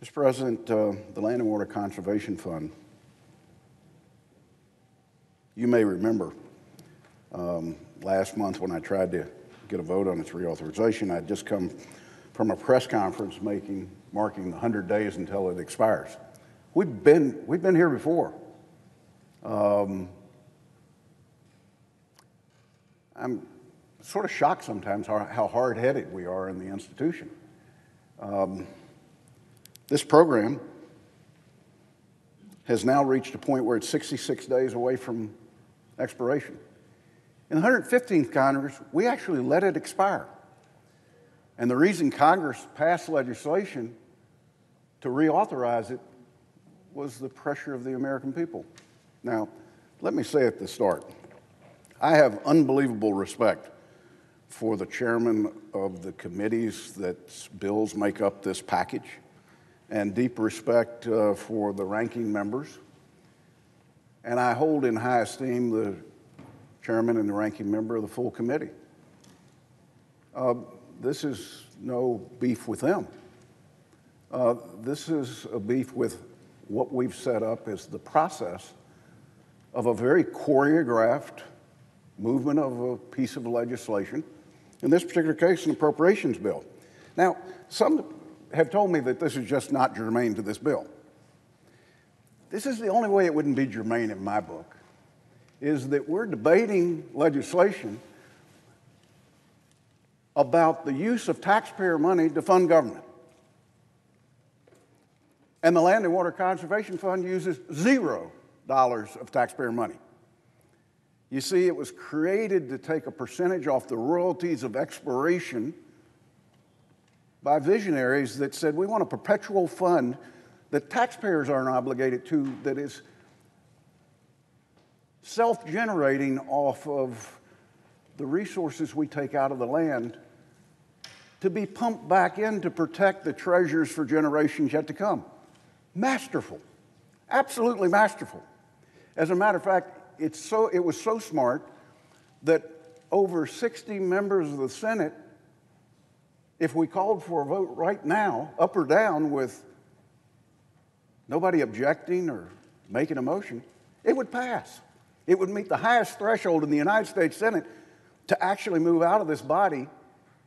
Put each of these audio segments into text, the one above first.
Mr. President, the Land and Water Conservation Fund, you may remember last month when I tried to get a vote on its reauthorization, I'd just come from a press conference marking the 100 days until it expires. We've been here before. I'm sort of shocked sometimes how hard-headed we are in the institution. This program has now reached a point where it's 66 days away from expiration. In the 115th Congress, we actually let it expire. And the reason Congress passed legislation to reauthorize it was the pressure of the American people. Now, let me say at the start, I have unbelievable respect for the chairman of the committees that bills make up this package, and deep respect for the ranking members. And I hold in high esteem the chairman and the ranking member of the full committee. This is no beef with them. This is a beef with what we've set up as the process of a very choreographed movement of a piece of legislation, in this particular case, an appropriations bill. Now, some have told me that this is just not germane to this bill. This is the only way it wouldn't be germane in my book, is that we're debating legislation about the use of taxpayer money to fund government. And the Land and Water Conservation Fund uses $0 of taxpayer money. You see, it was created to take a percentage off the royalties of exploration by visionaries that said, we want a perpetual fund that taxpayers aren't obligated to, that is self-generating off of the resources we take out of the land to be pumped back in to protect the treasures for generations yet to come. Masterful, absolutely masterful. As a matter of fact, it was so smart that over 60 members of the Senate, if we called for a vote right now, up or down, with nobody objecting or making a motion, it would pass. It would meet the highest threshold in the United States Senate to actually move out of this body,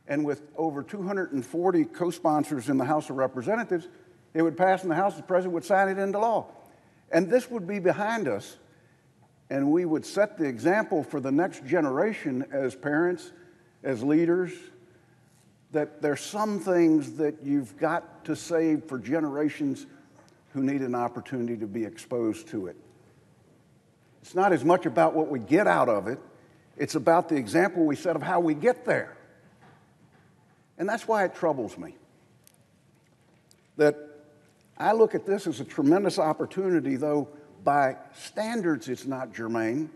and with over 240 co-sponsors in the House of Representatives, it would pass in the House, the President would sign it into law. And this would be behind us, and we would set the example for the next generation as parents, as leaders, that there's some things that you've got to save for generations who need an opportunity to be exposed to it. It's not as much about what we get out of it, it's about the example we set of how we get there. And that's why it troubles me that I look at this as a tremendous opportunity, though by standards it's not germane.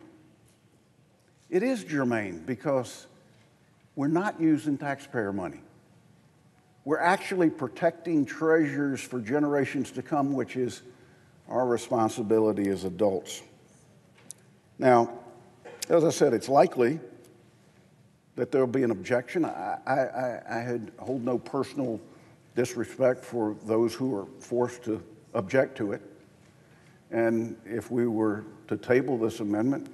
It is germane because we're not using taxpayer money. We're actually protecting treasures for generations to come, which is our responsibility as adults. Now, as I said, it's likely that there'll be an objection. I hold no personal disrespect for those who are forced to object to it. And if we were to table this amendment,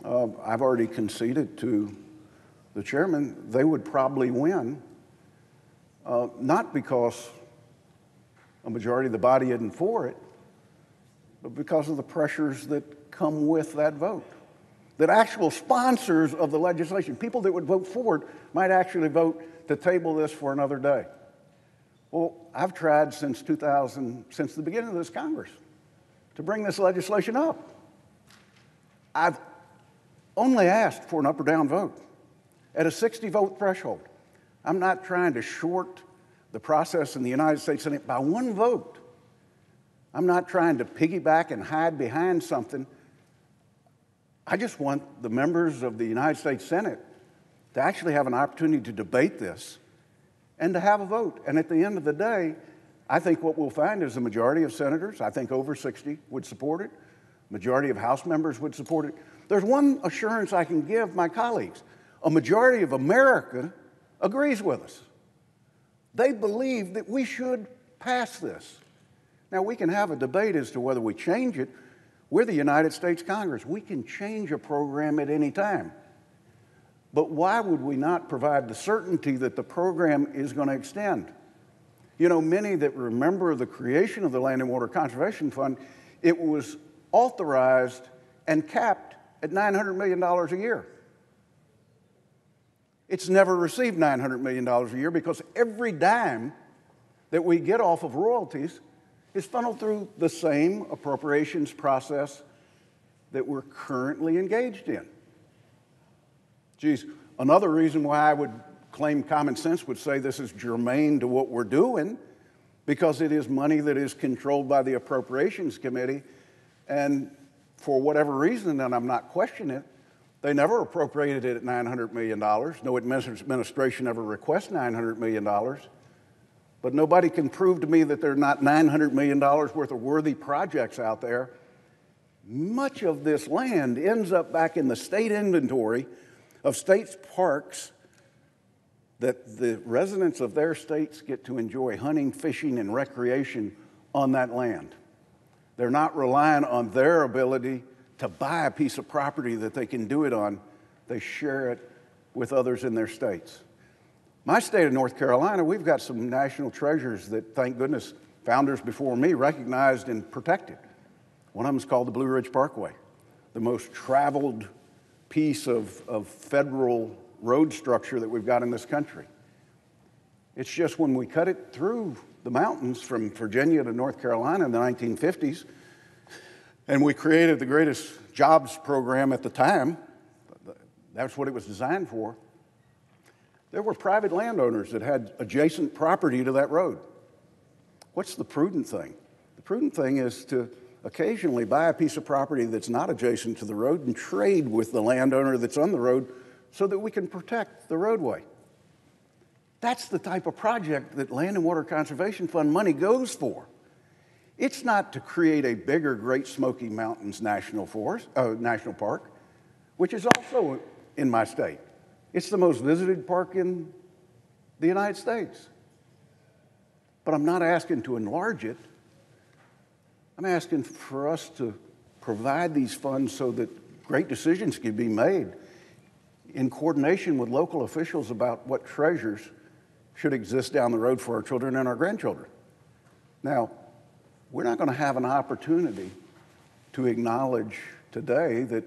I've already conceded to the chairman, they would probably win, not because a majority of the body isn't for it, but because of the pressures that come with that vote. That actual sponsors of the legislation, people that would vote for it, might actually vote to table this for another day. Well, I've tried since the beginning of this Congress to bring this legislation up. I've only asked for an up or down vote at a 60-vote threshold. I'm not trying to short the process in the United States Senate by one vote. I'm not trying to piggyback and hide behind something. I just want the members of the United States Senate to actually have an opportunity to debate this and to have a vote. And at the end of the day, I think what we'll find is the majority of senators, I think over 60, would support it. Majority of House members would support it. There's one assurance I can give my colleagues. A majority of America agrees with us. They believe that we should pass this Now, we can have a debate as to whether we change it. We're the United States Congress. We can change a program at any time. But why would we not provide the certainty that the program is going to extend? You know, many that remember the creation of the Land and Water Conservation Fund, it was authorized and capped at $900 million a year. It's never received $900 million a year because every dime that we get off of royalties is funneled through the same appropriations process that we're currently engaged in. Geez, another reason why I would claim common sense would say this is germane to what we're doing, because it is money that is controlled by the Appropriations Committee, and for whatever reason, and I'm not questioning it, they never appropriated it at $900 million. No administration ever requests $900 million. But nobody can prove to me that there are not $900 million worth of worthy projects out there. Much of this land ends up back in the state inventory of states' parks that the residents of their states get to enjoy hunting, fishing, and recreation on that land. They're not relying on their ability to buy a piece of property that they can do it on. They share it with others in their states. My state of North Carolina, we've got some national treasures that, thank goodness, founders before me recognized and protected. One of them is called the Blue Ridge Parkway, the most traveled piece of federal road structure that we've got in this country. It's just when we cut it through the mountains from Virginia to North Carolina in the 1950s, and we created the greatest jobs program at the time, that's what it was designed for, there were private landowners that had adjacent property to that road. What's the prudent thing? The prudent thing is to occasionally buy a piece of property that's not adjacent to the road and trade with the landowner that's on the road so that we can protect the roadway. That's the type of project that Land and Water Conservation Fund money goes for. It's not to create a bigger Great Smoky Mountains National Park, which is also in my state. It's the most visited park in the United States. But I'm not asking to enlarge it. I'm asking for us to provide these funds so that great decisions can be made in coordination with local officials about what treasures should exist down the road for our children and our grandchildren. Now, we're not going to have an opportunity to acknowledge today that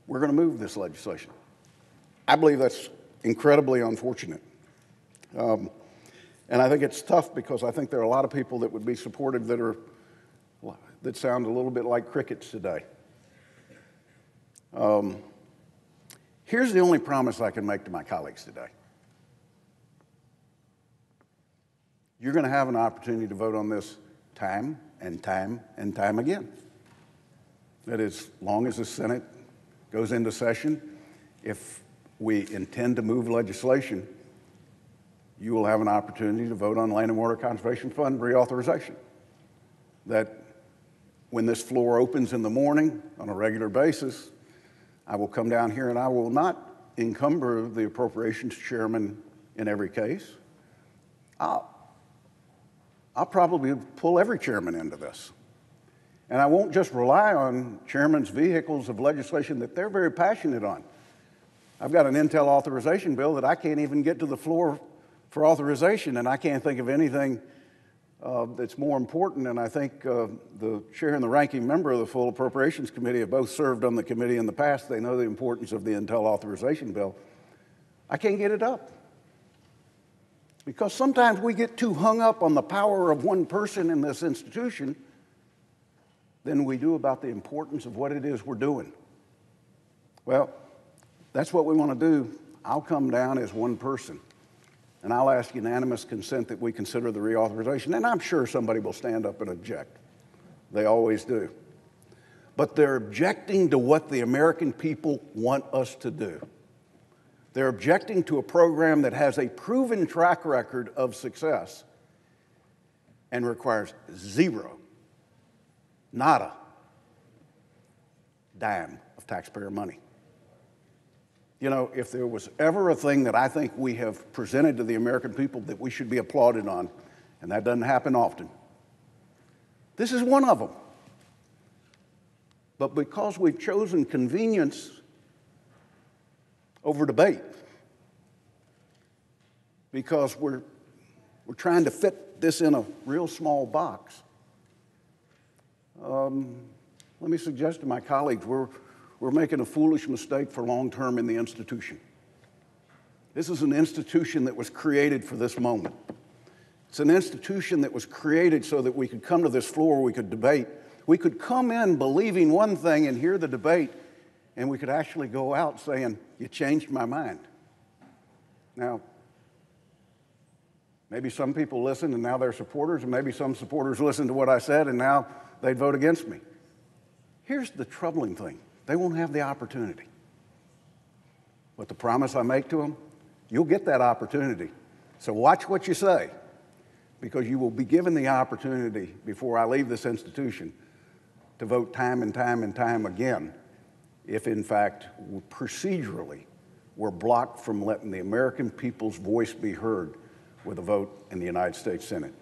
we're going to move this legislation. I believe that's incredibly unfortunate. And I think it's tough because I think there are a lot of people that would be supportive that sound a little bit like crickets today. Here's the only promise I can make to my colleagues today. You're going to have an opportunity to vote on this time and time and time again. That as long as the Senate goes into session, if we intend to move legislation, you will have an opportunity to vote on Land and Water Conservation Fund reauthorization. That when this floor opens in the morning on a regular basis, I will come down here and I will not encumber the appropriations chairman in every case. I'll probably pull every chairman into this. And I won't just rely on chairman's vehicles of legislation that they're very passionate on. I've got an Intel authorization bill that I can't even get to the floor for authorization, and I can't think of anything that's more important. And I think the chair and the ranking member of the full Appropriations Committee have both served on the committee in the past. They know the importance of the Intel authorization bill. I can't get it up. Because sometimes we get too hung up on the power of one person in this institution than we do about the importance of what it is we're doing. Well, that's what we want to do. I'll come down as one person, and I'll ask unanimous consent that we consider the reauthorization, and I'm sure somebody will stand up and object. They always do. But they're objecting to what the American people want us to do. They're objecting to a program that has a proven track record of success and requires zero, nada, dime of taxpayer money. You know, if there was ever a thing that I think we have presented to the American people that we should be applauded on, and that doesn't happen often, This is one of them. But because we've chosen convenience over debate, because we're trying to fit this in a real small box, let me suggest to my colleagues, we're making a foolish mistake for long term in the institution. This is an institution that was created for this moment. It's an institution that was created so that we could come to this floor, we could debate. We could come in believing one thing and hear the debate, and we could actually go out saying, you changed my mind. Now, maybe some people listen and now they're supporters, and maybe some supporters listen to what I said and now they'd vote against me. Here's the troubling thing. They won't have the opportunity. But the promise I make to them, you'll get that opportunity. So watch what you say, because you will be given the opportunity before I leave this institution to vote time and time and time again if, in fact, procedurally we're blocked from letting the American people's voice be heard with a vote in the United States Senate.